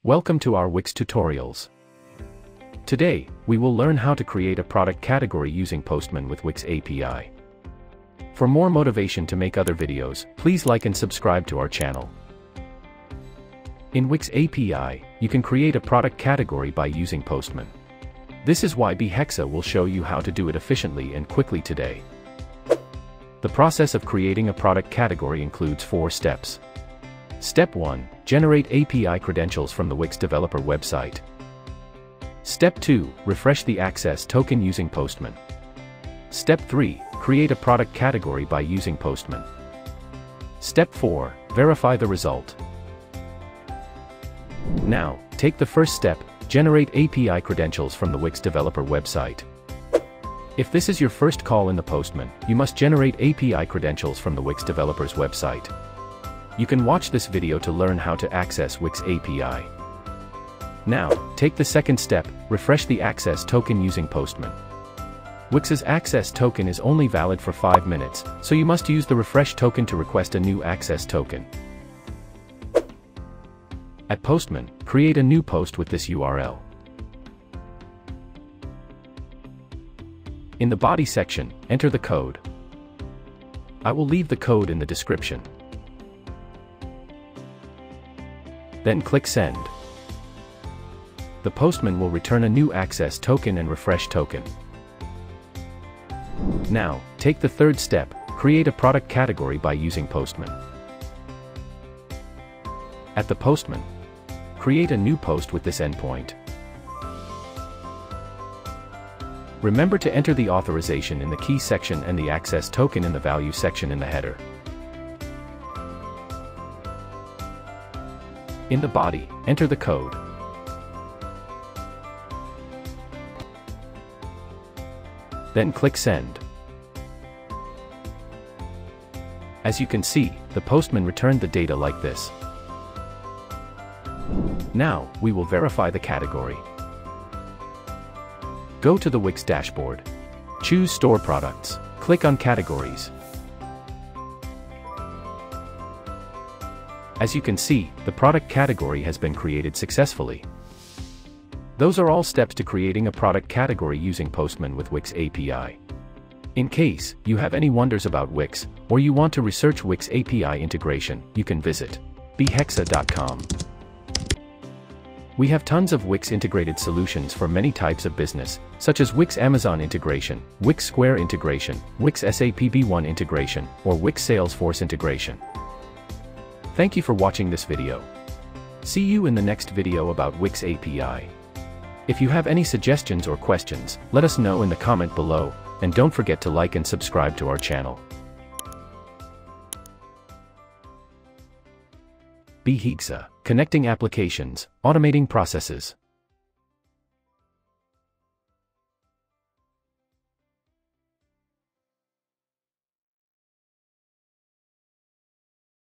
Welcome to our Wix tutorials. Today, we will learn how to create a product category using Postman with Wix API. For more motivation to make other videos, please like and subscribe to our channel. In Wix API, you can create a product category by using Postman. This is why Hexa will show you how to do it efficiently and quickly today. The process of creating a product category includes 4 steps. Step 1. Generate API credentials from the Wix developer website. Step 2. Refresh the access token using Postman. Step 3. Create a product category by using Postman. Step 4. Verify the result. Now, take the first step, generate API credentials from the Wix developer website. If this is your first call in the Postman, you must generate API credentials from the Wix developer's website. You can watch this video to learn how to access Wix API. Now, take the second step, refresh the access token using Postman. Wix's access token is only valid for 5 minutes, so you must use the refresh token to request a new access token. At Postman, create a new post with this URL. In the body section, enter the code. I will leave the code in the description. Then click Send. The Postman will return a new access token and refresh token. Now, take the third step, create a product category by using Postman. At the Postman, create a new post with this endpoint. Remember to enter the authorization in the key section and the access token in the value section in the header. In the body, enter the code. Then click Send. As you can see, the Postman returned the data like this. Now, we will verify the category. Go to the Wix dashboard. Choose Store Products. Click on Categories. As you can see, the product category has been created successfully. Those are all steps to creating a product category using Postman with Wix API. In case you have any wonders about Wix, or you want to research Wix API integration, you can visit bhexa.com. We have tons of Wix integrated solutions for many types of business, such as Wix Amazon integration, Wix Square integration, Wix SAP B1 integration, or Wix Salesforce integration. Thank you for watching this video. See you in the next video about Wix API. If you have any suggestions or questions, let us know in the comment below, and don't forget to like and subscribe to our channel. Hexa, connecting applications, automating processes.